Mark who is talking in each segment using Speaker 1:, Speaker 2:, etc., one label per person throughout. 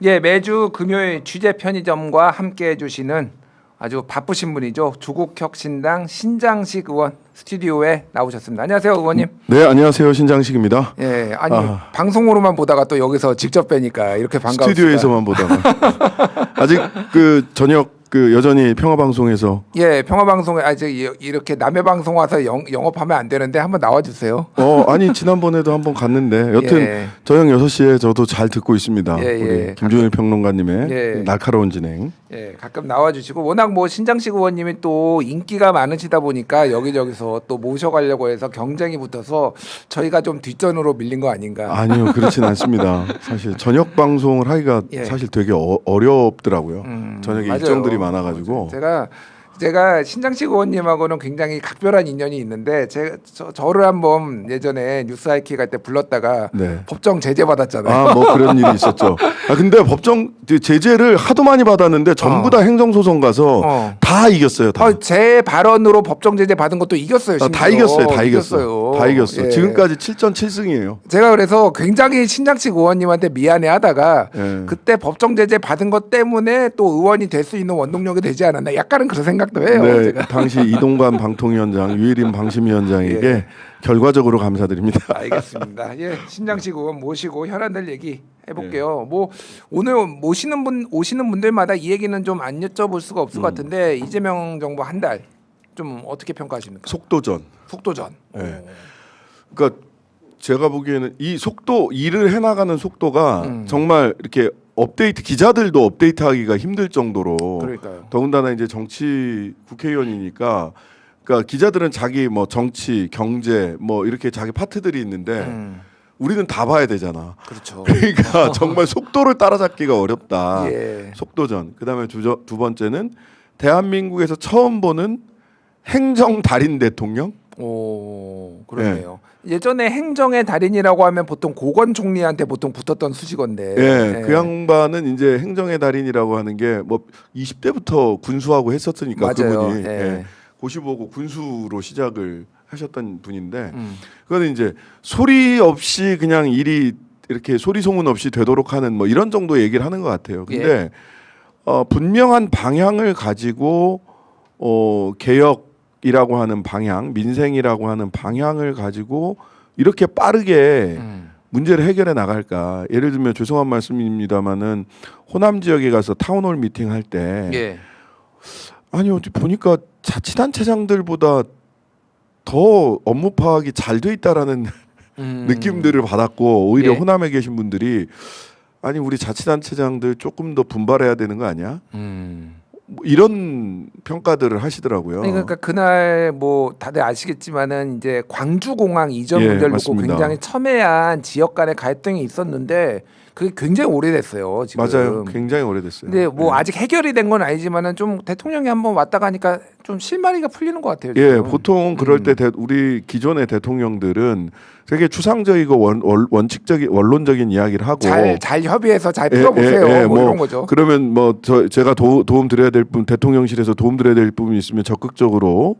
Speaker 1: 예, 매주 금요일 취재 편의점과 함께 해주시는 아주 바쁘신 분이죠. 조국혁신당 신장식 의원 스튜디오에 나오셨습니다. 안녕하세요, 의원님.
Speaker 2: 네, 안녕하세요, 신장식입니다.
Speaker 1: 예, 아니 방송으로만 보다가 또 여기서 직접 뵈니까 이렇게 반가웠어요.
Speaker 2: 스튜디오에서만 보다가 아직 그 저녁 그 여전히 평화방송에서
Speaker 1: 예, 평화방송에 아직 이렇게 남의 방송 와서 영업하면 안 되는데 한번 나와주세요.
Speaker 2: 아니 지난번에도 한번 갔는데 여튼
Speaker 1: 예.
Speaker 2: 저녁 6시에 저도 잘 듣고 있습니다.
Speaker 1: 예,
Speaker 2: 우리
Speaker 1: 예.
Speaker 2: 김종일 평론가님의
Speaker 1: 예.
Speaker 2: 날카로운 진행.
Speaker 1: 예, 가끔 나와주시고 워낙 뭐 신장식 의원님이 또 인기가 많으시다 보니까 여기저기서 또 모셔가려고 해서 경쟁이 붙어서 저희가 좀 뒷전으로 밀린 거 아닌가.
Speaker 2: 아니요, 그렇진 않습니다. 사실 저녁 방송을 하기가
Speaker 1: 예.
Speaker 2: 사실 되게 어렵더라고요. 저녁에
Speaker 1: 맞아요.
Speaker 2: 일정들이 많아가지고.
Speaker 1: 제가 신장식 의원님하고는 굉장히 각별한 인연이 있는데 저를 한번 예전에 뉴스 하이킥 갈 때 불렀다가
Speaker 2: 네.
Speaker 1: 법정 제재 받았잖아요.
Speaker 2: 아, 뭐 그런 일이 있었죠. 근데 법정 제재를 하도 많이 받았는데 전부 다 행정소송 가서 다 이겼어요. 다.
Speaker 1: 제 발언으로 법정 제재 받은 것도 이겼어요.
Speaker 2: 다 이겼어요. 다 이겼어요. 다 이겼어.
Speaker 1: 예.
Speaker 2: 지금까지 7전 7승이에요.
Speaker 1: 제가 그래서 굉장히 신장식 의원님한테 미안해하다가
Speaker 2: 예.
Speaker 1: 그때 법정 제재 받은 것 때문에 또 의원이 될 수 있는 원동력이 되지 않았나. 약간은 그런 생각도 해요.
Speaker 2: 네,
Speaker 1: 제가.
Speaker 2: 당시 이동관 방통위원장, 유일인 방심위원장에게
Speaker 1: 예.
Speaker 2: 결과적으로 감사드립니다.
Speaker 1: 알겠습니다. 예, 신장식 의원 모시고 현안들 얘기 해볼게요. 뭐 오늘 오시는 분들마다 이 얘기는 좀 안 여쭤볼 수가 없을 것 같은데 이재명 정부 한 달 좀 어떻게 평가하십니까?
Speaker 2: 속도전.
Speaker 1: 속도전.
Speaker 2: 네. 그러니까 제가 보기에는 이 속도 일을 해나가는 속도가 정말 이렇게 업데이트 기자들도 업데이트하기가 힘들 정도로
Speaker 1: 그러니까요.
Speaker 2: 더군다나 이제 정치 국회의원이니까 그러니까 기자들은 자기 뭐 정치 경제 뭐 이렇게 자기 파트들이 있는데 우리는 다 봐야 되잖아.
Speaker 1: 그렇죠.
Speaker 2: 그러니까 정말 속도를 따라잡기가 어렵다.
Speaker 1: 예.
Speaker 2: 속도전. 그다음에 두 번째는 대한민국에서 처음 보는 행정 달인 대통령.
Speaker 1: 오, 그러네요. 예전에 행정의 달인이라고 하면 보통 고건 총리한테 보통 붙었던 수식어인데.
Speaker 2: 예, 그 양반은 이제 행정의 달인이라고 하는 게 뭐 20대부터 군수하고 했었으니까
Speaker 1: 맞아요.
Speaker 2: 그분이
Speaker 1: 예.
Speaker 2: 고시 보고 군수로 시작을 하셨던 분인데 그거는 이제 소리 없이 그냥 일이 이렇게 소리 소문 없이 되도록 하는 뭐 이런 정도 얘기를 하는 것 같아요. 근데 분명한 방향을 가지고 개혁이라고 하는 방향, 민생이라고 하는 방향을 가지고 이렇게 빠르게 문제를 해결해 나갈까? 예를 들면 죄송한 말씀입니다만은 호남 지역에 가서 타운홀 미팅 할 때
Speaker 1: 예.
Speaker 2: 아니 어디 보니까 자치단체장들보다 더 업무 파악이 잘 돼 있다라는 느낌들을 받았고 오히려
Speaker 1: 예.
Speaker 2: 호남에 계신 분들이 아니 우리 자치단체장들 조금 더 분발해야 되는 거 아니야? 뭐 이런 평가들을 하시더라고요.
Speaker 1: 아니, 그러니까 그날 뭐 다들 아시겠지만은 이제 광주공항 이전
Speaker 2: 예,
Speaker 1: 문제를 놓고
Speaker 2: 맞습니다.
Speaker 1: 굉장히 첨예한 지역 간의 갈등이 있었는데 그게 굉장히 오래됐어요. 지금.
Speaker 2: 맞아요. 굉장히 오래됐어요.
Speaker 1: 근데 뭐
Speaker 2: 예.
Speaker 1: 아직 해결이 된 건 아니지만은 좀 대통령이 한번 왔다 가니까 좀 실마리가 풀리는 것 같아요.
Speaker 2: 예,
Speaker 1: 지금.
Speaker 2: 보통 그럴 때 우리 기존의 대통령들은 되게 추상적이고 원칙적인 원론적인 이야기를 하고
Speaker 1: 잘 협의해서 잘 풀어보세요. 뭐 이런 거죠.
Speaker 2: 그러면 뭐 제가 도움 드려야 될 분 대통령실에서 도움 드려야 될 부분이 있으면 적극적으로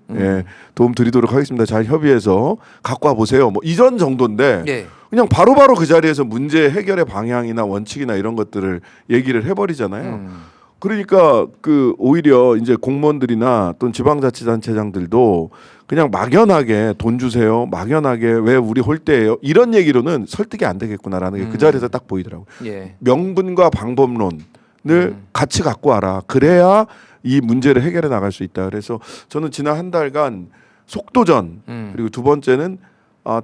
Speaker 2: 도움 드리도록 하겠습니다. 잘 협의해서 갖고 와 보세요. 뭐 이런 정도인데
Speaker 1: 예.
Speaker 2: 그냥 바로바로 그 자리에서 문제 해결의 방향이나 원칙이나 이런 것들을 얘기를 해버리잖아요. 그러니까 그 오히려 이제 공무원들이나 또는 지방자치단체장들도 그냥 막연하게 돈 주세요, 막연하게 왜 우리 홀대예요 이런 얘기로는 설득이 안 되겠구나라는 게 그 자리에서 딱 보이더라고요.
Speaker 1: 예.
Speaker 2: 명분과 방법론을 같이 갖고 와라. 그래야 이 문제를 해결해 나갈 수 있다. 그래서 저는 지난 한 달간 속도전 그리고 두 번째는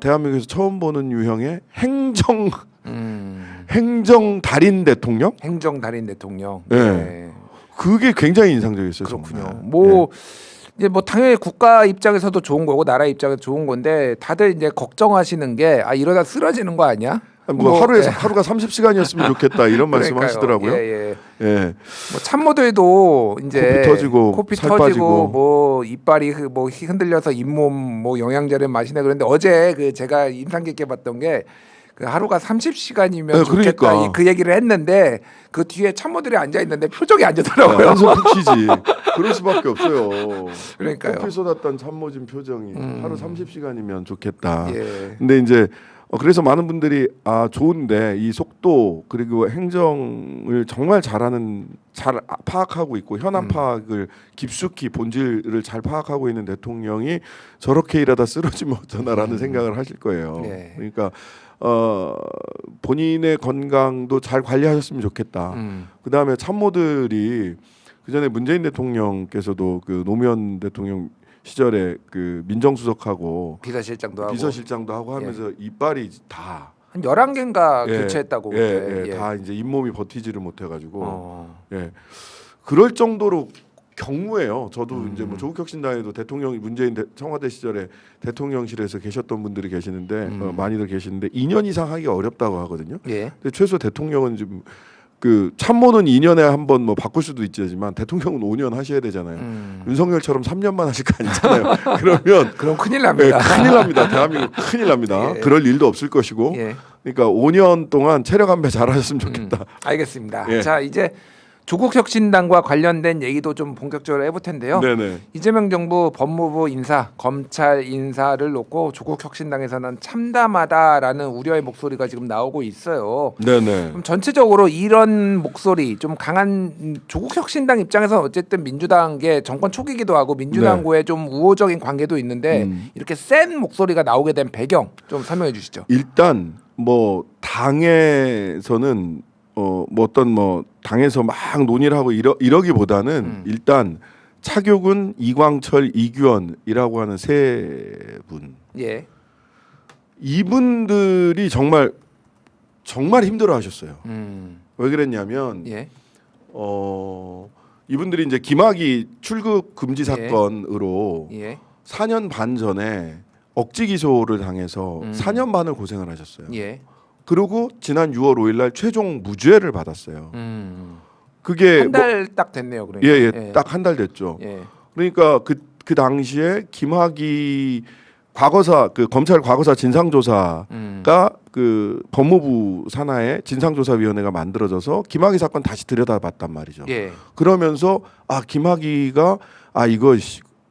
Speaker 2: 대한민국에서 처음 보는 유형의 행정 달인 대통령?
Speaker 1: 행정 달인 대통령.
Speaker 2: 예.
Speaker 1: 예.
Speaker 2: 그게 굉장히 인상적이었어요.
Speaker 1: 그렇군요.
Speaker 2: 정말.
Speaker 1: 뭐 이제 뭐 당연히 국가 입장에서도 좋은 거고 나라 입장에서 좋은 건데 다들 이제 걱정하시는 게 이러다 쓰러지는 거 아니야?
Speaker 2: 뭐 하루가 30시간이었으면 좋겠다 이런 말씀하시더라고요.
Speaker 1: 예.
Speaker 2: 예.
Speaker 1: 뭐 참모들도 이제
Speaker 2: 코피 살 빠지고.
Speaker 1: 뭐 이빨이 뭐 흔들려서 잇몸 뭐 영양제를 마시네 그런데 어제 그 제가 인상 깊게 봤던 게 그 하루가 30시간이면 좋겠다
Speaker 2: 그러니까.
Speaker 1: 그 얘기를 했는데 그 뒤에 참모들이 앉아 있는데 표정이 안 좋더라고요.
Speaker 2: 한숨 푹 쉬지. 그럴 수밖에 없어요.
Speaker 1: 그러니까요.
Speaker 2: 코피 쏟았던 참모진 표정이 하루 30시간이면 좋겠다.
Speaker 1: 예.
Speaker 2: 근데 이제 그래서 많은 분들이 좋은데 이 속도 그리고 행정을 정말 잘 파악하고 있고 현안 파악을 깊숙이 본질을 잘 파악하고 있는 대통령이 저렇게 일하다 쓰러지면 어쩌나라는 생각을 하실 거예요.
Speaker 1: 네.
Speaker 2: 그러니까 본인의 건강도 잘 관리하셨으면 좋겠다. 그다음에 참모들이 그전에 문재인 대통령께서도 그 노무현 대통령 시절에 그 민정수석하고
Speaker 1: 비서실장도 하고
Speaker 2: 하면서 이빨이 다
Speaker 1: 한 11개인가 교체했다고 그때.
Speaker 2: 다 이제 잇몸이 버티지를 못해가지고 그럴 정도로 경무해요. 저도 이제 뭐 조국혁신당에도 대통령 문재인 청와대 시절에 대통령실에서 계셨던 분들이 계시는데 많이들 계시는데 2년 이상 하기가 어렵다고 하거든요.
Speaker 1: 예.
Speaker 2: 근데 최소 대통령은 좀 그 참모는 2년에 한 번 뭐 바꿀 수도 있지만 대통령은 5년 하셔야 되잖아요. 윤석열처럼 3년만 하실 거 아니잖아요.
Speaker 1: 그럼 큰일 납니다.
Speaker 2: 큰일 납니다. 대한민국 큰일 납니다.
Speaker 1: 예.
Speaker 2: 그럴 일도 없을 것이고.
Speaker 1: 예.
Speaker 2: 그러니까 5년 동안 체력 안배 잘하셨으면 좋겠다.
Speaker 1: 알겠습니다.
Speaker 2: 예.
Speaker 1: 자, 이제 조국혁신당과 관련된 얘기도 좀 본격적으로 해볼 텐데요.
Speaker 2: 네네.
Speaker 1: 이재명 정부 법무부 인사, 검찰 인사를 놓고 조국혁신당에서는 참담하다라는 우려의 목소리가 지금 나오고 있어요.
Speaker 2: 네네.
Speaker 1: 그럼 전체적으로 이런 목소리 좀 강한 조국혁신당 입장에서는 어쨌든 민주당계 정권 초기이기도 하고 민주당과의 좀 우호적인 관계도 있는데 이렇게 센 목소리가 나오게 된 배경 좀 설명해 주시죠.
Speaker 2: 일단 뭐 당에서는 뭐 어떤 뭐 당에서 막 논의를 하고 이러기보다는 일단 차교근, 이광철, 이규현이라고 하는 세 분.
Speaker 1: 예.
Speaker 2: 이분들이 정말 힘들어하셨어요. 왜 그랬냐면
Speaker 1: 예.
Speaker 2: 이분들이 이제 김학의 출국 금지 사건으로
Speaker 1: 예.
Speaker 2: 4년 반 전에 억지 기소를 당해서 4년 반을 고생을 하셨어요.
Speaker 1: 예.
Speaker 2: 그리고 지난 6월 5일 날 최종 무죄를 받았어요. 그게
Speaker 1: 한 달 딱 됐네요. 그러니까.
Speaker 2: 딱 한 달 됐죠.
Speaker 1: 예.
Speaker 2: 그러니까 그 당시에 김학의 과거사 그 검찰 과거사 진상조사가 그 법무부 산하에 진상조사위원회가 만들어져서 김학의 사건 다시 들여다봤단 말이죠.
Speaker 1: 예.
Speaker 2: 그러면서 김학의가 이거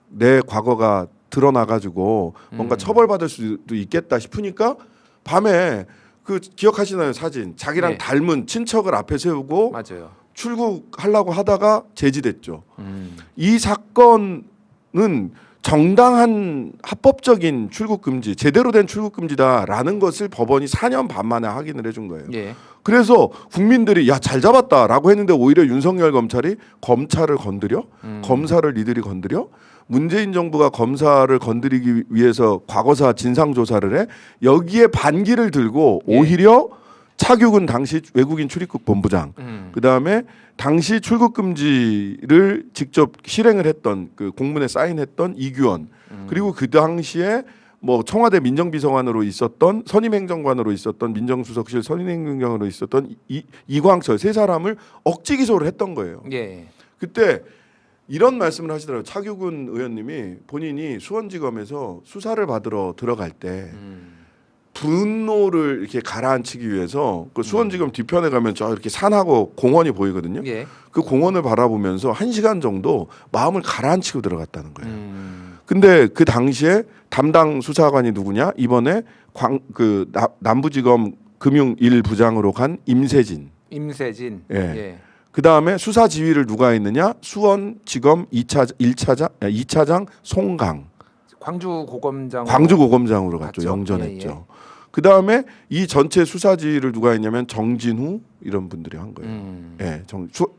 Speaker 2: 내 과거가 드러나가지고 뭔가 처벌받을 수도 있겠다 싶으니까 밤에 그 기억하시나요? 사진 자기랑 닮은 친척을 앞에 세우고
Speaker 1: 맞아요.
Speaker 2: 출국하려고 하다가 제지됐죠. 이 사건은 정당한 합법적인 출국 금지, 제대로 된 출국 금지다라는 것을 법원이 4년 반 만에 확인을 해준 거예요.
Speaker 1: 예.
Speaker 2: 그래서 국민들이 잘 잡았다라고 했는데 오히려 윤석열 검찰이 검찰을 건드려, 검사를 니들이 건드려, 문재인 정부가 검사를 건드리기 위해서 과거사 진상 조사를 해 여기에 반기를 들고 오히려 차규근 당시 외국인 출입국 본부장, 그 다음에 당시 출국 금지를 직접 실행을 했던 그 공문에 사인했던 이규원, 그리고 그 당시에 뭐 청와대 민정비서관으로 있었던 선임행정관으로 있었던 민정수석실 선임행정관으로 있었던 이광철 세 사람을 억지 기소를 했던 거예요.
Speaker 1: 예.
Speaker 2: 그때 이런 말씀을 하시더라고요. 차규근 의원님이 본인이 수원지검에서 수사를 받으러 들어갈 때 분노를 이렇게 가라앉히기 위해서 그 수원지검 뒤편에 가면 저 이렇게 산하고 공원이 보이거든요.
Speaker 1: 예.
Speaker 2: 그 공원을 바라보면서 1시간 정도 마음을 가라앉히고 들어갔다는 거예요. 근데 그 당시에 담당 수사관이 누구냐? 이번에 남부지검 금융 1부장으로 간 임세진.
Speaker 1: 예.
Speaker 2: 그 다음에 수사 지휘를 누가 했느냐? 수원지검 2차장 송강. 광주고검장으로 갔죠.
Speaker 1: 갔죠.
Speaker 2: 영전했죠.
Speaker 1: 예.
Speaker 2: 그 다음에 이 전체 수사 지휘를 누가 했냐면 정진후 이런 분들이 한 거예요.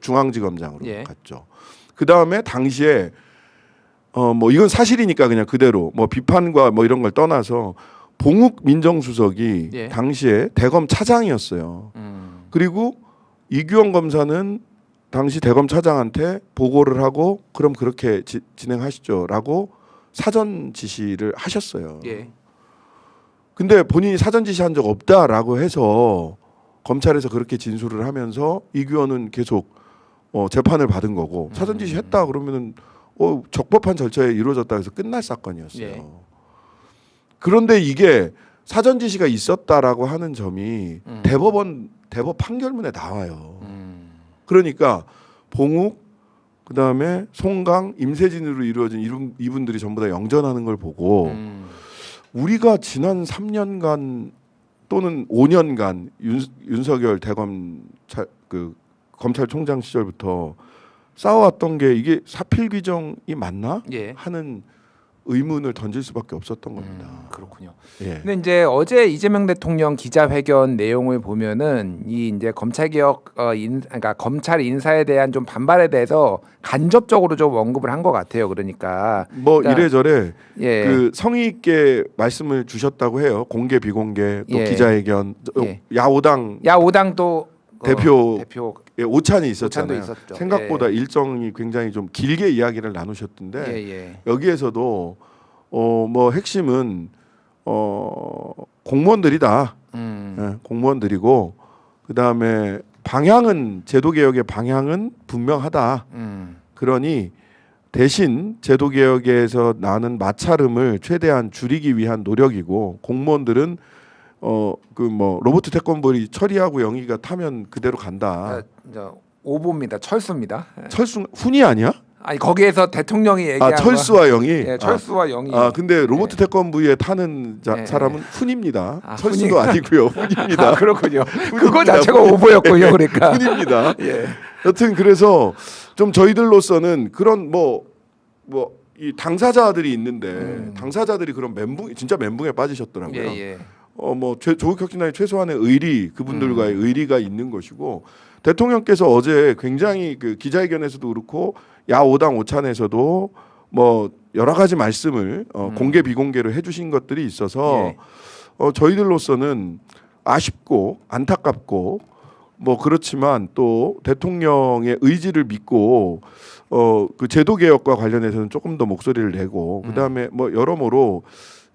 Speaker 2: 중앙지검장으로 갔죠. 그 다음에 당시에 뭐 이건 사실이니까 그냥 그대로 뭐 비판과 뭐 이런 걸 떠나서 봉욱 민정수석이 당시에 대검 차장이었어요. 그리고 이규영 검사는 당시 대검 차장한테 보고를 하고 그럼 그렇게 진행하시죠라고 사전 지시를 하셨어요.
Speaker 1: 예.
Speaker 2: 근데 본인이 사전 지시한 적 없다라고 해서 검찰에서 그렇게 진술을 하면서 이규현은 계속 재판을 받은 거고 사전 지시했다 그러면은 적법한 절차에 이루어졌다 해서 끝날 사건이었어요.
Speaker 1: 예.
Speaker 2: 그런데 이게 사전 지시가 있었다라고 하는 점이 대법 판결문에 나와요. 그러니까 봉욱 그다음에 송강, 임세진으로 이루어진 이분들이 전부 다 영전하는 걸 보고 우리가 지난 3년간 또는 5년간 윤석열 검찰총장 시절부터 쌓아왔던 게 이게 사필 규정이 맞나
Speaker 1: 예.
Speaker 2: 하는 의문을 던질 수밖에 없었던 겁니다.
Speaker 1: 그렇군요.
Speaker 2: 예.
Speaker 1: 근데 이제 어제 이재명 대통령 기자회견 내용을 보면은 이 이제 검찰 개혁 그러니까 검찰 인사에 대한 좀 반발에 대해서 간접적으로 좀 언급을 한 것 같아요. 그러니까
Speaker 2: 뭐
Speaker 1: 그러니까,
Speaker 2: 이래저래
Speaker 1: 예.
Speaker 2: 그 성의 있게 말씀을 주셨다고 해요. 공개 비공개 또
Speaker 1: 예.
Speaker 2: 기자회견
Speaker 1: 예.
Speaker 2: 야오당
Speaker 1: 야오당도
Speaker 2: 대표
Speaker 1: 대표
Speaker 2: 예, 오찬이 있었잖아요.
Speaker 1: 있었죠.
Speaker 2: 생각보다
Speaker 1: 예.
Speaker 2: 일정이 굉장히 좀 길게 이야기를 나누셨던데
Speaker 1: 예.
Speaker 2: 여기에서도 뭐 핵심은 공무원들이다. 예, 공무원들이고 그다음에 방향은 제도 개혁의 방향은 분명하다. 그러니 대신 제도 개혁에서 나는 마찰음을 최대한 줄이기 위한 노력이고 공무원들은 그 뭐 로봇 태권볼이 처리하고 영희가 타면 그대로 간다.
Speaker 1: 오보입니다. 철수입니다.
Speaker 2: 철수 훈이 아니야?
Speaker 1: 아니 거기에서 대통령이 얘기한
Speaker 2: 철수와 영희.
Speaker 1: 예, 철수와 영희.
Speaker 2: 근데 로봇 태권부에 타는
Speaker 1: 예.
Speaker 2: 사람은 훈입니다.
Speaker 1: 아,
Speaker 2: 철수도 아니고요. 훈입니다.
Speaker 1: 아, 그렇군요. 그거 자체가 오보였군요. 그러니까.
Speaker 2: 훈입니다.
Speaker 1: 예.
Speaker 2: 여튼 그래서 좀 저희들로서는 그런 이 당사자들이 있는데 당사자들이 그런 진짜 멘붕에 빠지셨더라고요.
Speaker 1: 예.
Speaker 2: 조국혁신당의 최소한의 의리 그분들과의 의리가 있는 것이고 대통령께서 어제 굉장히 그 기자회견에서도 그렇고 야오당 오찬에서도 뭐 여러 가지 말씀을 공개 비공개로 해주신 것들이 있어서 저희들로서는 아쉽고 안타깝고 뭐 그렇지만 또 대통령의 의지를 믿고 그 제도 개혁과 관련해서는 조금 더 목소리를 내고 그다음에 뭐 여러모로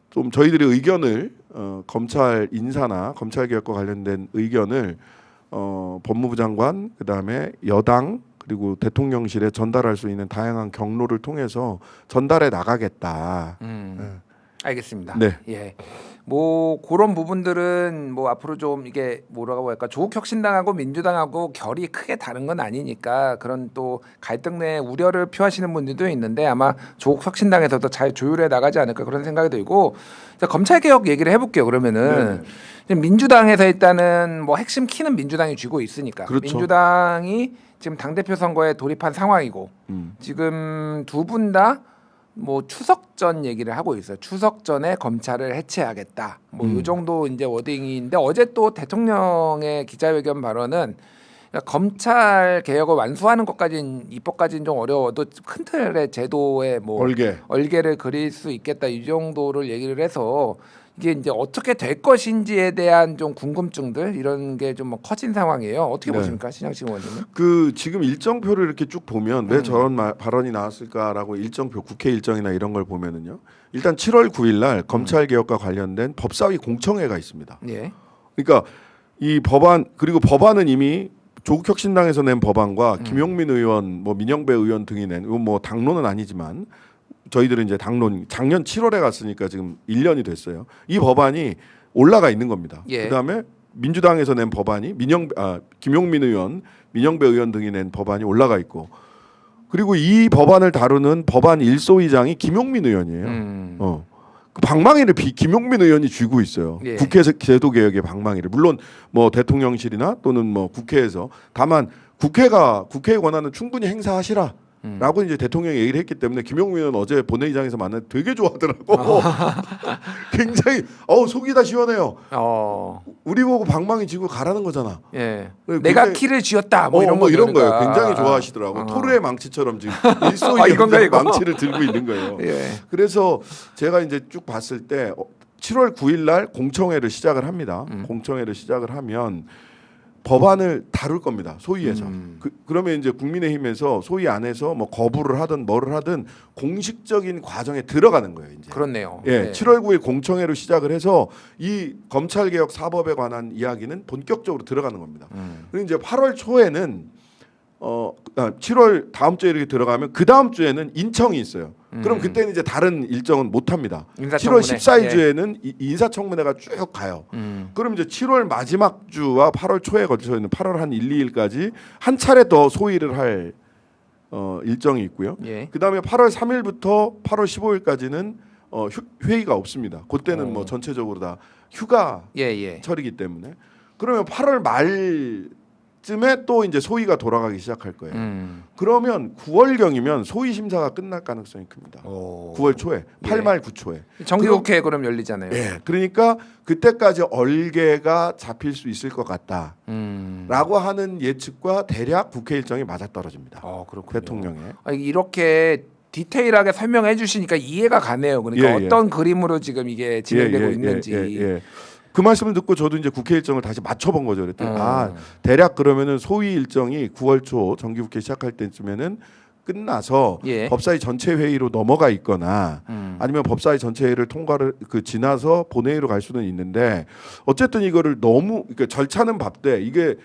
Speaker 2: 좀 저희들의 의견을 검찰 인사나 검찰 개혁과 관련된 의견을 법무부 장관 그다음에 여당 그리고 대통령실에 전달할 수 있는 다양한 경로를 통해서 전달해 나가겠다.
Speaker 1: 알겠습니다.
Speaker 2: 네.
Speaker 1: 예. 뭐 그런 부분들은 뭐 앞으로 좀 이게 뭐라고 할까 조국혁신당하고 민주당하고 결이 크게 다른 건 아니니까 그런 또 갈등 내 우려를 표하시는 분들도 있는데 아마 조국혁신당에서도 잘 조율해 나가지 않을까 그런 생각이 들고 자, 검찰 개혁 얘기를 해볼게요. 그러면은 민주당에서 일단은 뭐 핵심 키는 민주당이 쥐고 있으니까
Speaker 2: 그렇죠.
Speaker 1: 민주당이 지금 당 대표 선거에 돌입한 상황이고 지금 두 분 다 뭐 추석 전 얘기를 하고 있어요. 추석 전에 검찰을 해체하겠다. 뭐 이 정도 이제 워딩인데 어제 또 대통령의 기자회견 발언은 그러니까 검찰 개혁을 완수하는 것까지는 입법까지는 좀 어려워도 큰 틀의 제도의 뭐 얼개를 그릴 수 있겠다 이 정도를 얘기를 해서 이게 이제 어떻게 될 것인지에 대한 좀 궁금증들 이런 게 좀 커진 상황이에요. 어떻게 보십니까, 신양식 의원님은?
Speaker 2: 그 지금 일정표를 이렇게 쭉 보면 왜 저런 발언이 나왔을까라고 일정표 국회 일정이나 이런 걸 보면은요. 일단 7월 9일 날 검찰 개혁과 관련된 법사위 공청회가 있습니다.
Speaker 1: 예.
Speaker 2: 그러니까 이 법안 그리고 법안은 이미 조국혁신당에서 낸 법안과 김용민 의원, 뭐 민영배 의원 등이 낸 이거 뭐 당론은 아니지만. 저희들은 이제 당론 작년 7월에 갔으니까 지금 1년이 됐어요. 이 법안이 올라가 있는 겁니다.
Speaker 1: 예.
Speaker 2: 그다음에 민주당에서 낸 법안이 김용민 의원, 민영배 의원 등이 낸 법안이 올라가 있고 그리고 이 법안을 다루는 법안 1소위장이 김용민 의원이에요. 그 방망이를 김용민 의원이 쥐고 있어요.
Speaker 1: 예.
Speaker 2: 국회에서 제도 개혁의 방망이를 물론 뭐 대통령실이나 또는 뭐 국회에서 다만 국회의 권한은 충분히 행사하시라. 라고 이제 대통령이 얘기를 했기 때문에 김용민 의원 어제 본회의장에서 만나 되게 좋아하더라고. 굉장히 속이 다 시원해요. 우리 보고 방망이 쥐고 가라는 거잖아.
Speaker 1: 예.
Speaker 2: 굉장히,
Speaker 1: 내가 키를 쥐었다. 뭐 이런
Speaker 2: 이런 거예요. 굉장히 좋아하시더라고. 토르의 망치처럼 지금 일소의 망치를 들고 있는 거예요.
Speaker 1: 예.
Speaker 2: 그래서 제가 이제 쭉 봤을 때 7월 9일 날 공청회를 시작을 합니다. 공청회를 시작을 하면 법안을 다룰 겁니다. 소위에서. 그러면 이제 국민의힘에서 소위 안에서 뭐 거부를 하든 뭐를 하든 공식적인 과정에 들어가는 거예요. 이제.
Speaker 1: 그렇네요.
Speaker 2: 예,
Speaker 1: 네.
Speaker 2: 7월 9일 공청회로 시작을 해서 이 검찰개혁 사법에 관한 이야기는 본격적으로 들어가는 겁니다. 그리고 이제 8월 초에는 7월 다음 주에 이렇게 들어가면 그 다음 주에는 인청이 있어요. 그럼 그때는 이제 다른 일정은 못 합니다. 7월 14일 주에는 인사청문회가 쭉 가요. 그럼 이제 7월 마지막 주와 8월 초에 걸쳐 있는 8월 한 1, 2일까지 한 차례 더 소위를 할 일정이 있고요.
Speaker 1: 예.
Speaker 2: 그다음에 8월 3일부터 8월 15일까지는 회의가 없습니다. 그때는 뭐 전체적으로 다 휴가철이기 때문에 그러면 8월 말쯤에 또 이제 소위가 돌아가기 시작할 거예요. 그러면 9월경이면 소위 심사가 끝날 가능성이 큽니다. 9월 초에 8말 9초에
Speaker 1: 정기국회 그럼 열리잖아요.
Speaker 2: 예, 그러니까 그때까지 얼개가 잡힐 수 있을 것 같다라고 하는 예측과 대략 국회 일정이 맞아떨어집니다.
Speaker 1: 그렇군요.
Speaker 2: 대통령의
Speaker 1: 이렇게 디테일하게 설명해 주시니까 이해가 가네요. 그러니까 어떤 그림으로 지금 이게 진행되고 있는지.
Speaker 2: 그 말씀을 듣고 저도 이제 국회 일정을 다시 맞춰본 거죠. 그랬더니 대략 그러면은 소위 일정이 9월 초 정기국회 시작할 때쯤에는 끝나서 법사위 전체 회의로 넘어가 있거나 아니면 법사위 전체 회의를 통과를 지나서 본회의로 갈 수는 있는데 어쨌든 이거를 너무 그러니까 절차는 밟되 이게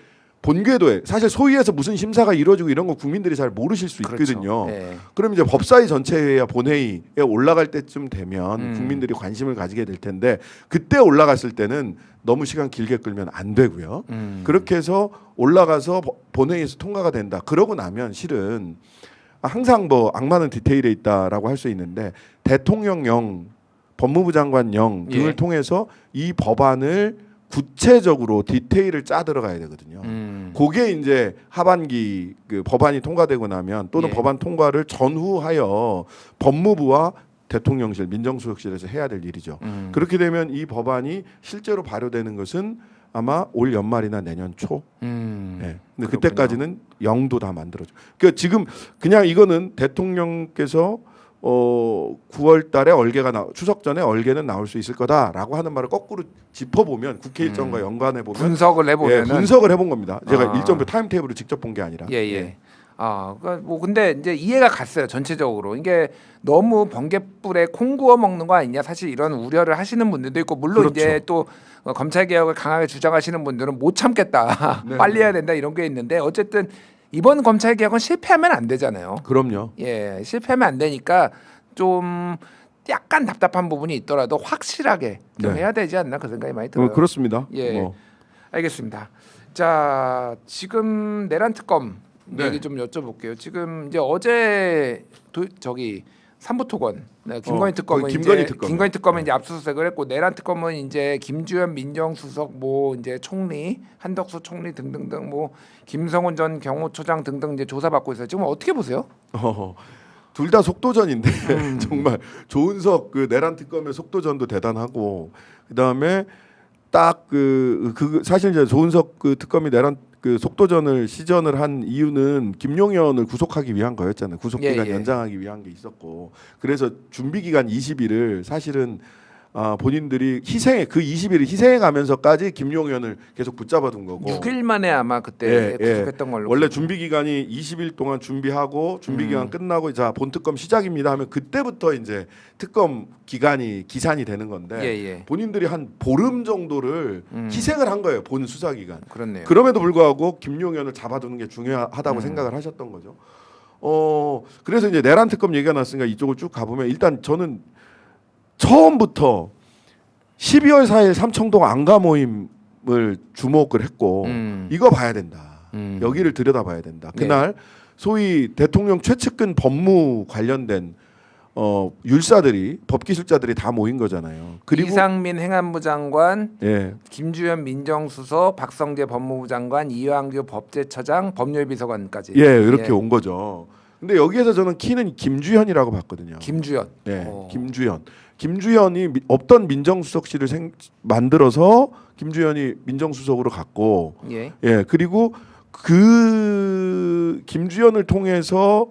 Speaker 2: 본궤도에 사실 소위에서 무슨 심사가 이루어지고 이런 거 국민들이 잘 모르실 수 있거든요. 그럼 이제 법사위 전체 회의야 본회의에 올라갈 때쯤 되면 국민들이 관심을 가지게 될 텐데 그때 올라갔을 때는 너무 시간 길게 끌면 안 되고요. 그렇게 해서 올라가서 본회의에서 통과가 된다. 그러고 나면 실은 항상 뭐 악마는 디테일에 있다라고 할 수 있는데 대통령령, 법무부 장관령 등을 통해서 이 법안을 구체적으로 디테일을 짜 들어가야 되거든요. 그게 이제 하반기 그 법안이 통과되고 나면 또는 법안 통과를 전후하여 법무부와 대통령실, 민정수석실에서 해야 될 일이죠. 그렇게 되면 이 법안이 실제로 발효되는 것은 아마 올 연말이나 내년 초. 근데 그때까지는 영도 다 만들어져. 그러니까 지금 그냥 이거는 대통령께서 9월달에 얼개가 추석 전에 얼개는 나올 수 있을 거다라고 하는 말을 거꾸로 짚어보면 국회 일정과 연관해 보면
Speaker 1: 분석을 해보면
Speaker 2: 분석을 해본 겁니다. 제가 일정표 타임테이블을 직접 본 게 아니라.
Speaker 1: 그러니까 뭐 근데 이제 이해가 갔어요 전체적으로. 이게 너무 번갯불에 콩 구워 먹는 거 아니냐 사실 이런 우려를 하시는 분들도 있고 물론 이제 또 검찰 개혁을 강하게 주장하시는 분들은 못 참겠다 빨리 해야 된다 이런 게 있는데 어쨌든. 이번 검찰 개혁은 실패하면 안 되잖아요.
Speaker 2: 그럼요.
Speaker 1: 실패하면 안 되니까 좀 약간 답답한 부분이 있더라도 확실하게 좀 해야 되지 않나 그 생각이 많이 들어요.
Speaker 2: 그렇습니다.
Speaker 1: 알겠습니다. 자, 지금 내란 특검 얘기 좀 여쭤볼게요. 지금 이제 어제 삼부토건 김건희 특검은 김건희 특검은 이제 압수수색을 했고 내란 특검은 이제 김주현 민정수석 이제 총리 한덕수 총리 등등등 김성훈 전 경호처장 등등 이제 조사받고 있어요. 지금 어떻게 보세요?
Speaker 2: 둘 다 속도전인데 정말 조은석 그 내란 특검의 속도전도 대단하고 그다음에 딱 사실 이제 조은석 그 특검이 내란 그 속도전을 시전을 한 이유는 김용현을 구속하기 위한 거였잖아요. 구속 기간 연장하기 위한 게 있었고 그래서 준비 기간 20일을 사실은 본인들이 그 20일을 희생해 가면서까지 김용현을 계속 붙잡아둔 거고
Speaker 1: 6일 만에 아마 그때 구속했던 걸로
Speaker 2: 원래 준비 기간이 20일 동안 준비하고 준비 기간 끝나고 자 본특검 시작입니다 하면 그때부터 이제 특검 기산이 되는 건데 본인들이 한 보름 정도를 희생을 한 거예요. 본 수사 기간.
Speaker 1: 그렇네요.
Speaker 2: 그럼에도 불구하고 김용현을 잡아두는 게 중요하다고 생각을 하셨던 거죠. 그래서 이제 내란 특검 얘기가 났으니까 이쪽을 쭉 가보면 일단 저는 처음부터 12월 4일 삼청동 안가 모임을 주목을 했고 이거 봐야 된다. 여기를 들여다봐야 된다. 그날 소위 대통령 최측근 법무 관련된 율사들이 법기술자들이 다 모인 거잖아요. 그리고
Speaker 1: 이상민 행안부 장관, 김주현 민정수석, 박성재 법무부 장관, 이완규 법제처장, 법률비서관까지
Speaker 2: 이렇게 온 거죠. 근데 여기에서 저는 키는 김주현이라고 봤거든요.
Speaker 1: 김주현.
Speaker 2: 김주현이 없던 민정수석실을 만들어서 김주현이 민정수석으로 갔고, 그리고 그 김주현을 통해서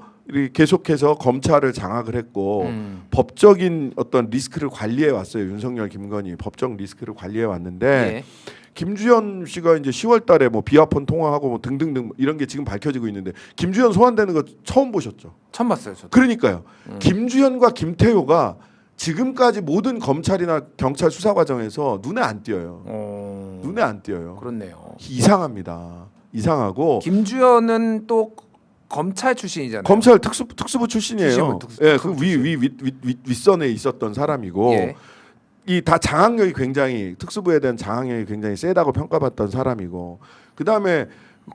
Speaker 2: 계속해서 검찰을 장악을 했고 법적인 어떤 리스크를 관리해 왔어요. 윤석열, 김건희 법적 리스크를 관리해 왔는데 김주현 씨가 이제 10월달에 비아폰 통화하고 등등등 이런 게 지금 밝혀지고 있는데 김주현 소환되는 거 처음 보셨죠?
Speaker 1: 처음 봤어요. 저도.
Speaker 2: 그러니까요. 김주현과 김태효가 지금까지 모든 검찰이나 경찰 수사 과정에서 눈에 안 띄어요. 눈에 안 띄어요.
Speaker 1: 그렇네요.
Speaker 2: 이상합니다. 이상하고
Speaker 1: 김주현은 또 검찰 출신이잖아요.
Speaker 2: 검찰 특수부 출신이에요. 그 윗선에 있었던 사람이고 이 다 장악력이 굉장히 특수부에 대한 장악력이 굉장히 세다고 평가받던 사람이고 그다음에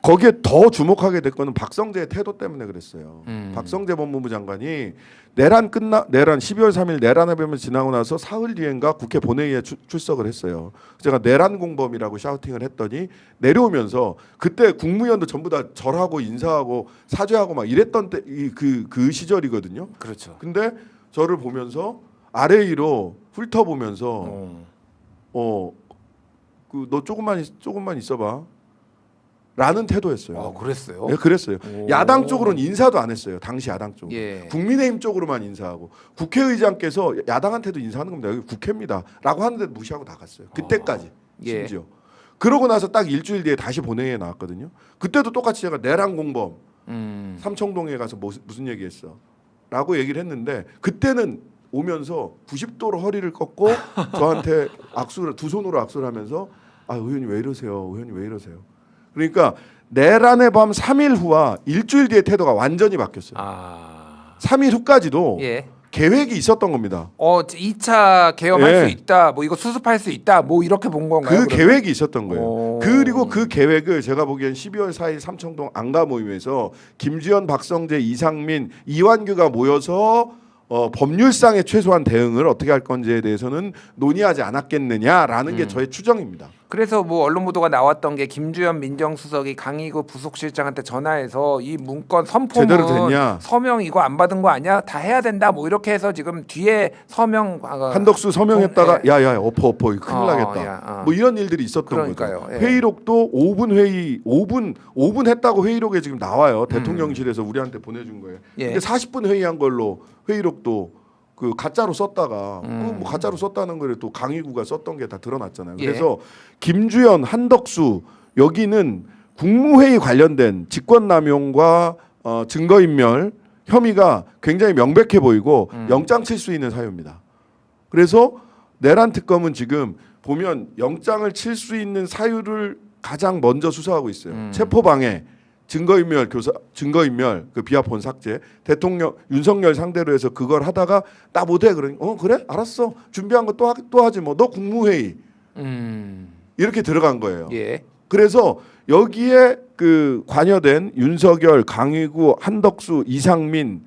Speaker 2: 거기에 더 주목하게 될 거는 박성재의 태도 때문에 그랬어요. 박성재 법무부 장관이 내란 12월 3일 내란 해변을 지나고 나서 사흘 뒤엔가 국회 본회의에 출석을 했어요. 제가 내란 공범이라고 샤우팅을 했더니 내려오면서 그때 국무위원도 전부 다 절하고 인사하고 사죄하고 막 이랬던 때 그 시절이거든요.
Speaker 1: 그렇죠.
Speaker 2: 근데 저를 보면서 아래 위로 훑어보면서 그 너 조금만 있어봐. 라는 태도였어요.
Speaker 1: 그랬어요?
Speaker 2: 네, 그랬어요.
Speaker 1: 오.
Speaker 2: 야당 쪽으로는 인사도 안 했어요. 당시 야당 쪽.
Speaker 1: 예.
Speaker 2: 국민의힘 쪽으로만 인사하고 국회의장께서 야당한테도 인사하는 겁니다. 여기 국회입니다.라고 하는데 무시하고 나갔어요. 그때까지
Speaker 1: 예.
Speaker 2: 심지어. 그러고 나서 딱 일주일 뒤에 다시 본회의에 나왔거든요. 그때도 똑같이 제가 내란 공범 삼청동에 가서 무슨 얘기했어? 라고 얘기를 했는데 그때는 오면서 90도로 허리를 꺾고 저한테 악수를 두 손으로 악수를 하면서 아 의원님 왜 이러세요? 의원님 왜 이러세요? 그러니까 내란의 밤 3일 후와 일주일 뒤에 태도가 완전히 바뀌었어요. 3일 후까지도
Speaker 1: 예.
Speaker 2: 계획이 있었던 겁니다.
Speaker 1: 2차 계엄할
Speaker 2: 예.
Speaker 1: 수 있다. 뭐 이거 수습할 수 있다. 뭐 이렇게 본 건가요?
Speaker 2: 그
Speaker 1: 그러면?
Speaker 2: 계획이 있었던 거예요.
Speaker 1: 오.
Speaker 2: 그리고 그 계획을 제가 보기엔 12월 4일 삼청동 안가 모임에서 김주현, 박성재, 이상민, 이완규가 모여서 법률상의 최소한 대응을 어떻게 할 건지에 대해서는 논의하지 않았겠느냐라는 게 저의 추정입니다.
Speaker 1: 그래서 뭐 언론 보도가 나왔던 게 김주현 민정수석이 강희구 부속실장한테 전화해서 이 문건 선포문
Speaker 2: 제대로 됐냐?
Speaker 1: 서명 이거 안 받은 거 아니야? 다 해야 된다. 뭐 이렇게 해서 지금 뒤에 서명
Speaker 2: 한덕수 서명했다가 야야 엎어 이거 큰일 나겠다.
Speaker 1: 야.
Speaker 2: 뭐 이런 일들이 있었던
Speaker 1: 그러니까요.
Speaker 2: 거죠.
Speaker 1: 예.
Speaker 2: 회의록도 5분 회의 5분 했다고 회의록에 지금 나와요. 대통령실에서 우리한테 보내준 거예요.
Speaker 1: 예.
Speaker 2: 근데 40분 회의한 걸로 회의록도 그 가짜로 썼다가 뭐 가짜로 썼다는 거를 또 강희구가 썼던 게 다 드러났잖아요.
Speaker 1: 예.
Speaker 2: 그래서 김주현, 한덕수 여기는 국무회의 관련된 직권남용과 증거인멸 혐의가 굉장히 명백해 보이고 영장 칠 수 있는 사유입니다. 그래서 내란 특검은 지금 보면 영장을 칠 수 있는 사유를 가장 먼저 수사하고 있어요. 체포방해, 증거인멸, 그 비하폰 삭제, 대통령 윤석열 상대로 해서 그걸 하다가 나 못해 그러니 그래 알았어 준비한 거 또 하지 뭐 너 국무회의 이렇게 들어간 거예요.
Speaker 1: 예.
Speaker 2: 그래서 여기에 그 관여된 윤석열, 강희구, 한덕수, 이상민,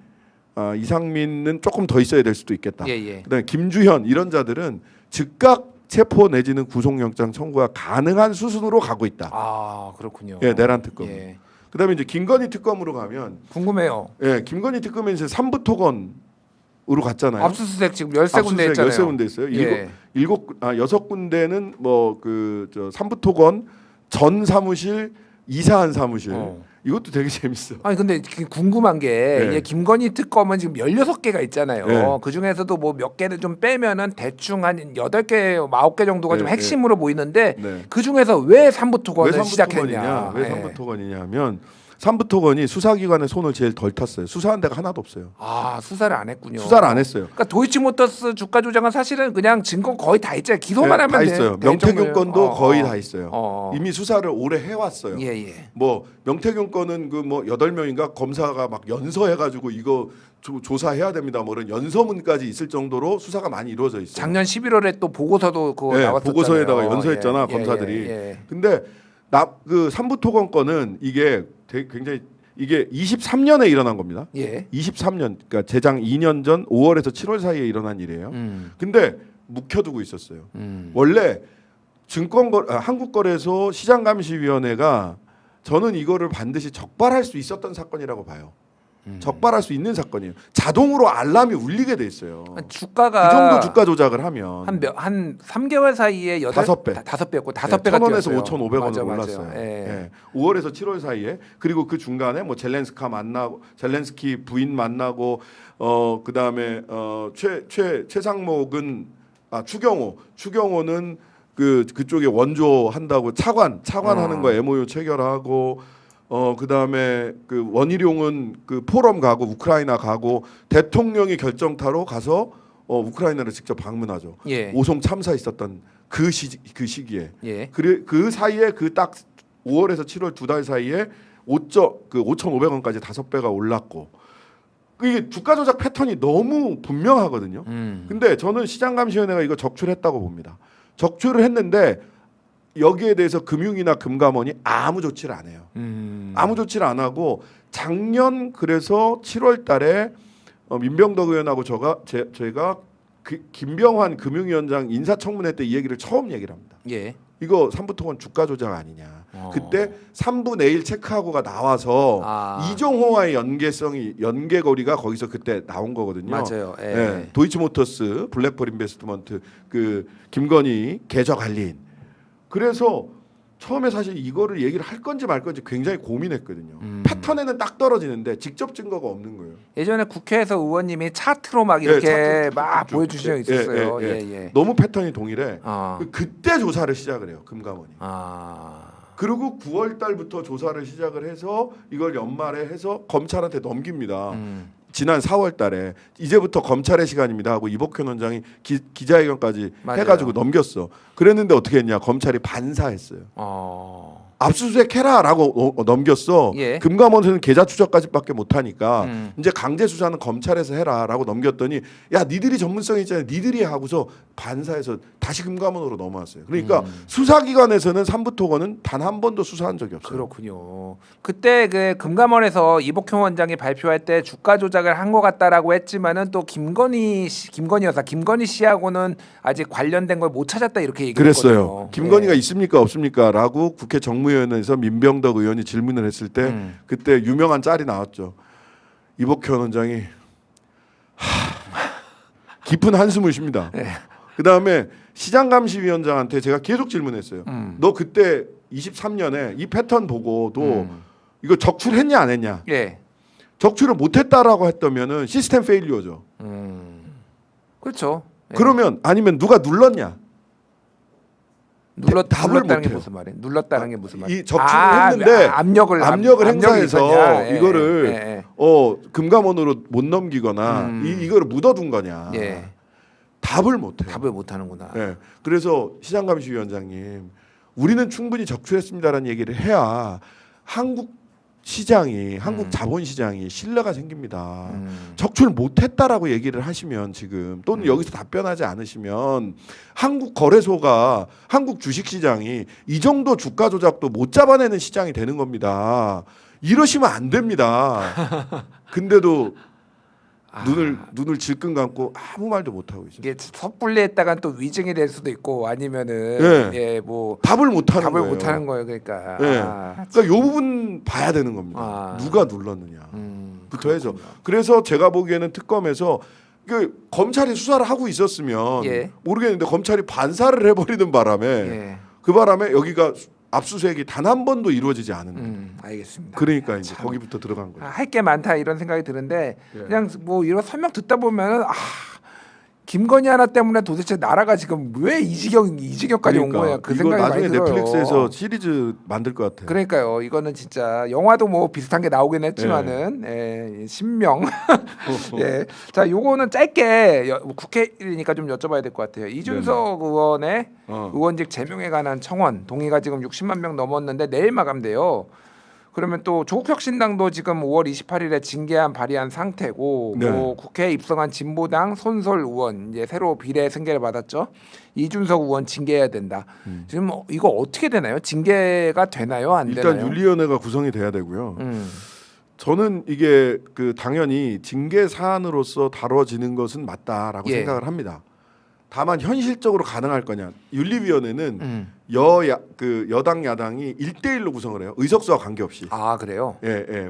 Speaker 2: 이상민은 조금 더 있어야 될 수도 있겠다.
Speaker 1: 예.
Speaker 2: 그다음에 김주현 이런 자들은 즉각 체포 내지는 구속영장 청구가 가능한 수순으로 가고 있다.
Speaker 1: 그렇군요.
Speaker 2: 예, 내란 특검.
Speaker 1: 예.
Speaker 2: 그다음에 이제 김건희 특검으로 가면
Speaker 1: 궁금해요.
Speaker 2: 예, 김건희 특검에 이제 삼부토건으로 갔잖아요.
Speaker 1: 압수수색 지금 13군데 했잖아요.
Speaker 2: 13군데 있어요.
Speaker 1: 예.
Speaker 2: 6군데는 뭐 그 삼부토건 전 사무실 이사한 사무실. 이것도 되게 재밌어.
Speaker 1: 아니 근데 궁금한 게
Speaker 2: 예.
Speaker 1: 이제 김건희 특검은 지금 16개가 있잖아요.
Speaker 2: 예.
Speaker 1: 그중에서도 뭐 몇 개를 좀 빼면은 대충 한 8개, 9개 정도가 좀
Speaker 2: 예,
Speaker 1: 핵심으로 보이는데
Speaker 2: 네.
Speaker 1: 그중에서 왜 삼부토건을
Speaker 2: 왜
Speaker 1: 시작했냐?
Speaker 2: 왜 삼부토건이냐면 삼부토건이 수사기관의 손을 제일 덜 탔어요. 수사한 데가 하나도 없어요.
Speaker 1: 수사를 안 했군요.
Speaker 2: 수사를 안 했어요.
Speaker 1: 그러니까 도이치모터스 주가 조작은 사실은 그냥 증거 거의 다 있잖아요. 기소만
Speaker 2: 네,
Speaker 1: 하면
Speaker 2: 다 있어요.
Speaker 1: 될
Speaker 2: 명태균
Speaker 1: 정도예요.
Speaker 2: 건도 거의 다 있어요. 이미 수사를 오래 해왔어요.
Speaker 1: 예.
Speaker 2: 뭐 명태균 건은 그 뭐 8명인가 검사가 막 연서해가지고 이거 조사해야 됩니다. 뭐 이런 연서문까지 있을 정도로 수사가 많이 이루어져 있어요.
Speaker 1: 작년 11월에 또 보고서도 그거
Speaker 2: 네,
Speaker 1: 나왔었잖아요.
Speaker 2: 보고서에다가 연서했잖아 검사들이. 근데 그 삼부토건 건은 이게 굉장히 이게 23년에 일어난 겁니다.
Speaker 1: 예.
Speaker 2: 23년 그러니까 재장 2년 전 5월에서 7월 사이에 일어난 일이에요. 근데 묵혀두고 있었어요. 원래 한국거래소 시장감시위원회가 저는 이거를 반드시 적발할 수 있었던 사건이라고 봐요. 적발할 수 있는 사건이에요. 자동으로 알람이 울리게 돼 있어요.
Speaker 1: 주가가
Speaker 2: 그 정도 주가 조작을 하면
Speaker 1: 한 3개월 사이에
Speaker 2: 5배.
Speaker 1: 5배였고 5배가
Speaker 2: 1,000원에서 5,500원으로 올랐어요.
Speaker 1: 예.
Speaker 2: 5월에서 7월 사이에 그리고 그 중간에 뭐 젤렌스키 부인 만나고 그다음에 최상목은 추경호는 그쪽에 원조 한다고 차관하는 거 MOU 체결하고 그다음에 그 원희룡은 그 포럼 가고 우크라이나 가고 대통령이 결정타로 가서 우크라이나를 직접 방문하죠.
Speaker 1: 예.
Speaker 2: 오송 참사 있었던 그 시기에.
Speaker 1: 예.
Speaker 2: 그 사이에 그 딱 5월에서 7월 2달 사이에 5,500원까지 5배가 올랐고 이게 주가 조작 패턴이 너무 분명하거든요. 근데 저는 시장감시위원회가 이거 적출했다고 봅니다. 적출을 했는데 여기에 대해서 금융이나 금감원이 아무 조치를 안 해요. 아무 조치를 안 하고 작년 그래서 7월달에 민병덕 의원하고 저희가 김병환 금융위원장 인사청문회 때 이 얘기를 처음 얘기를 합니다.
Speaker 1: 예.
Speaker 2: 이거 삼부토건 주가 조작 아니냐. 그때 3분의 1 체크하고가 나와서 이종호와의 연계거리가 거기서 그때 나온 거거든요.
Speaker 1: 맞아요. 예.
Speaker 2: 예. 도이치모터스 블랙펄 인베스트먼트 그 김건희 계좌 관리인. 그래서 처음에 사실 이거를 얘기를 할 건지 말 건지 굉장히 고민했거든요. 패턴에는 딱 떨어지는데 직접 증거가 없는 거예요.
Speaker 1: 예전에 국회에서 의원님이 차트로 막 이렇게
Speaker 2: 차트
Speaker 1: 막 보여주신 적 있었어요.
Speaker 2: 예. 너무 패턴이 동일해. 그때 조사를 시작을 해요. 금감원이. 그리고 9월 달부터 조사를 시작을 해서 이걸 연말에 해서 검찰한테 넘깁니다. 지난 4월 달에 이제부터 검찰의 시간입니다 하고 이복현 원장이 기자회견까지 해가지고 넘겼어. 그랬는데 어떻게 했냐. 검찰이 반사했어요. 압수수색 해라라고 넘겼어.
Speaker 1: 예.
Speaker 2: 금감원에서는 계좌 추적까지밖에 못하니까 이제 강제 수사는 검찰에서 해라라고 넘겼더니 야 니들이 전문성이 있잖아요. 니들이 하고서 반사해서 다시 금감원으로 넘어왔어요. 그러니까 수사기관에서는 삼부토건은 단 한 번도 수사한 적이 없어요.
Speaker 1: 그렇군요. 그때 그 금감원에서 이복현 원장이 발표할 때 주가 조작을 한 것 같다라고 했지만은 또 김건희 씨하고는 아직 관련된 걸 못 찾았다 이렇게 얘기했거든요.
Speaker 2: 그랬어요. 김건희가 있습니까 없습니까?라고 국회 정무위원회에서 민병덕 의원이 질문을 했을 때 그때 유명한 짤이 나왔죠. 이복현 원장이 깊은 한숨을 쉽니다. 그 다음에 시장감시위원장한테 제가 계속 질문했어요. 너 그때 23년에 이 패턴 보고도 이거 적출했냐 안 했냐?
Speaker 1: 예.
Speaker 2: 적출을 못했다라고 했다면은 시스템 페일리어죠.
Speaker 1: 그렇죠. 예.
Speaker 2: 그러면 아니면 누가 눌렀냐? 답을
Speaker 1: 눌렀다는 게
Speaker 2: 못해요.
Speaker 1: 무슨 말이에요? 눌렀다는 게 무슨 말이에요?
Speaker 2: 이 적출을 했는데
Speaker 1: 압력을
Speaker 2: 행사해서
Speaker 1: 예.
Speaker 2: 이거를 금감원으로 못 넘기거나 이거를 묻어둔 거냐?
Speaker 1: 예.
Speaker 2: 답을 못해요.
Speaker 1: 답을 못하는구나.
Speaker 2: 네. 그래서 시장감시위원장님, 우리는 충분히 적출했습니다라는 얘기를 해야 한국 시장이 한국 자본시장이 신뢰가 생깁니다. 적출 못했다라고 얘기를 하시면 지금 또는 여기서 답변하지 않으시면 한국 거래소가 한국 주식시장이 이 정도 주가 조작도 못 잡아내는 시장이 되는 겁니다. 이러시면 안 됩니다. 근데도 눈을 질끈 감고 아무 말도 못 하고 있어요.
Speaker 1: 이게 섣불리 했다간 또 위증이 될 수도 있고 아니면은 뭐
Speaker 2: 답을 못 하는 거예요.
Speaker 1: 못 하는 거예요. 그러니까.
Speaker 2: 그러니까 요 부분 봐야 되는 겁니다. 누가 눌렀느냐부터 해서. 그래서 제가 보기에는 특검에서 그 검찰이 수사를 하고 있었으면 모르겠는데 검찰이 반사를 해버리는 바람에 그 바람에 여기가 압수수색이 단 한 번도 이루어지지 않은 거예요.
Speaker 1: 알겠습니다.
Speaker 2: 그러니까 이제 거기부터 들어간 거예요.
Speaker 1: 할 게 많다 이런 생각이 드는데 그냥 뭐 이런 설명 듣다 보면은 김건희 하나 때문에 도대체 나라가 지금 왜 이 지경까지 온 거야? 그
Speaker 2: 이거
Speaker 1: 생각이
Speaker 2: 나중에
Speaker 1: 많이 들어요.
Speaker 2: 넷플릭스에서 시리즈 만들 것 같아요.
Speaker 1: 그러니까요. 이거는 진짜 영화도 뭐 비슷한 게 나오긴 했지만은 신명. 예. 자, 요거는 짧게 국회니까 좀 여쭤봐야 될 것 같아요. 이준석 의원의 의원직 제명에 관한 청원 동의가 지금 60만 명 넘었는데 내일 마감돼요. 그러면 또 조국혁신당도 지금 5월 28일에 징계안 발의한 상태고 뭐 국회에 입성한 진보당 손솔 의원 이제 새로 비례 승계를 받았죠. 이준석 의원 징계해야 된다. 지금 이거 어떻게 되나요? 징계가 되나요? 안
Speaker 2: 일단
Speaker 1: 되나요?
Speaker 2: 윤리위원회가 구성이 돼야 되고요. 저는 이게 그 당연히 징계 사안으로서 다뤄지는 것은 맞다라고 생각을 합니다. 다만 현실적으로 가능할 거냐? 윤리위원회는 여당 야당이 1대1로 구성을 해요. 의석수와 관계없이.
Speaker 1: 아 그래요?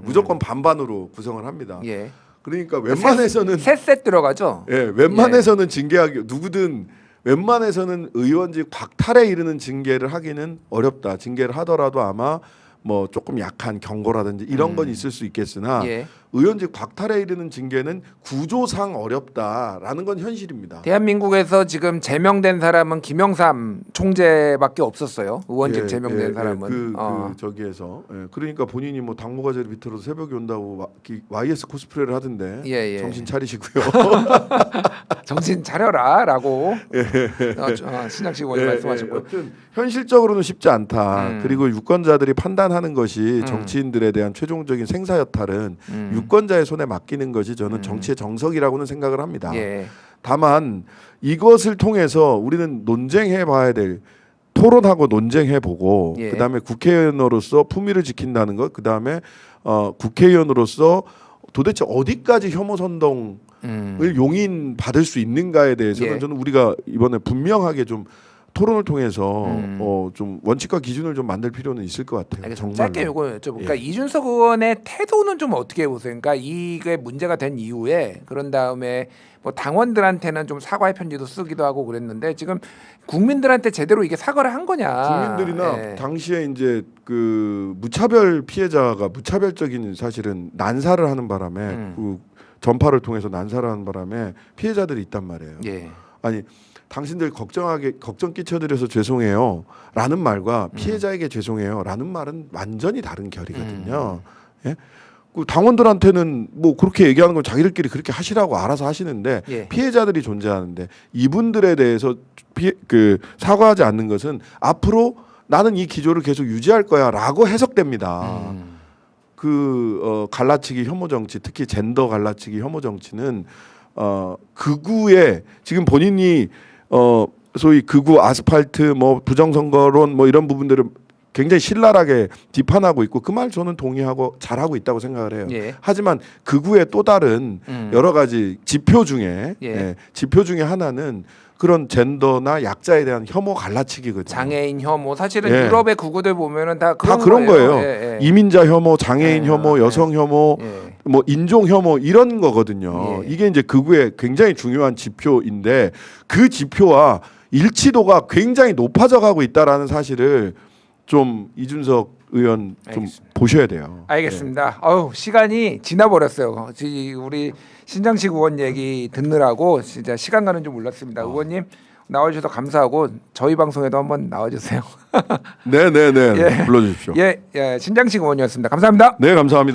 Speaker 2: 무조건 반반으로 구성을 합니다.
Speaker 1: 예.
Speaker 2: 그러니까 웬만해서는
Speaker 1: 셋 들어가죠.
Speaker 2: 웬만해서는 징계하기 누구든 웬만해서는 의원직 박탈에 이르는 징계를 하기는 어렵다. 징계를 하더라도 아마 뭐 조금 약한 경고라든지 이런 건 있을 수 있겠으나 의원직 박탈에 이르는 징계는 구조상 어렵다라는 건 현실입니다.
Speaker 1: 대한민국에서 지금 제명된 사람은 김영삼 총재밖에 없었어요. 의원직 제명된 사람은.
Speaker 2: 저기에서 그러니까 본인이 뭐 당무과제를 비틀어서 새벽에 온다고 YS 코스프레를 하던데 정신 차리시고요.
Speaker 1: 정신 차려라라고 신장식 의원이 말씀하셨고요.
Speaker 2: 아무튼 현실적으로는 쉽지 않다. 그리고 유권자들이 판단하는 것이 정치인들에 대한 최종적인 생사 여탈은 유권자의 손에 맡기는 것이 저는 정치의 정석이라고는 생각을 합니다. 다만 이것을 통해서 우리는 논쟁해 봐야 될 토론하고 논쟁해보고
Speaker 1: 예.
Speaker 2: 그다음에 국회의원으로서 품위를 지킨다는 것, 그다음에 국회의원으로서 도대체 어디까지 혐오 선동을 용인 받을 수 있는가에 대해서는
Speaker 1: 예.
Speaker 2: 저는 우리가 이번에 분명하게 좀 토론을 통해서 좀 원칙과 기준을 좀 만들 필요는 있을 것 같아요.
Speaker 1: 알겠습니다.
Speaker 2: 정말로.
Speaker 1: 짧게 요거 여쭤볼까? 그러니까
Speaker 2: 예.
Speaker 1: 이준석 의원의 태도는 좀 어떻게 보세요? 그러니까 이게 문제가 된 이후에 그런 다음에 뭐 당원들한테는 좀 사과의 편지도 쓰기도 하고 그랬는데 지금 국민들한테 제대로 이게 사과를 한 거냐?
Speaker 2: 국민들이나
Speaker 1: 예.
Speaker 2: 당시에 이제 그 무차별 피해자가 무차별적인 사실은 난사를 하는 바람에 그 전파를 통해서 난사를 하는 바람에 피해자들이 있단 말이에요.
Speaker 1: 예.
Speaker 2: 아니 당신들 걱정 끼쳐드려서 죄송해요라는 말과 피해자에게 죄송해요라는 말은 완전히 다른 결이거든요. 예? 그 당원들한테는 뭐 그렇게 얘기하는 건 자기들끼리 그렇게 하시라고 알아서 하시는데
Speaker 1: 예.
Speaker 2: 피해자들이 존재하는데 이분들에 대해서 사과하지 않는 것은 앞으로 나는 이 기조를 계속 유지할 거야라고 해석됩니다. 갈라치기 혐오 정치, 특히 젠더 갈라치기 혐오 정치는 극우에 지금 본인이 소위 극우 아스팔트 뭐 부정선거론 뭐 이런 부분들을 굉장히 신랄하게 비판하고 있고 그 말 저는 동의하고 잘하고 있다고 생각을 해요.
Speaker 1: 예.
Speaker 2: 하지만 극우의 또 다른 여러 가지 지표 중에
Speaker 1: 예.
Speaker 2: 지표 중에 하나는 그런 젠더나 약자에 대한 혐오 갈라치기거든요.
Speaker 1: 장애인 혐오 사실은
Speaker 2: 예.
Speaker 1: 유럽의 국우들 보면은 다
Speaker 2: 다
Speaker 1: 그런
Speaker 2: 그런 거예요.
Speaker 1: 예, 예.
Speaker 2: 이민자 혐오, 장애인
Speaker 1: 예.
Speaker 2: 혐오, 여성 혐오,
Speaker 1: 예.
Speaker 2: 뭐 인종 혐오 이런 거거든요.
Speaker 1: 예.
Speaker 2: 이게 이제 극우의 굉장히 중요한 지표인데 그 지표와 일치도가 굉장히 높아져 가고 있다라는 사실을 좀 이준석 의원 좀
Speaker 1: 알겠습니다.
Speaker 2: 보셔야 돼요.
Speaker 1: 알겠습니다. 어우 시간이 지나버렸어요. 우리 신장식 의원 얘기 듣느라고 진짜 시간 가는 줄 몰랐습니다. 의원님 나와주셔서 감사하고 저희 방송에도 한번 나와주세요.
Speaker 2: 네, 네, 네.
Speaker 1: 예.
Speaker 2: 불러주십시오.
Speaker 1: 예, 신장식 의원이었습니다. 감사합니다.
Speaker 2: 네, 감사합니다.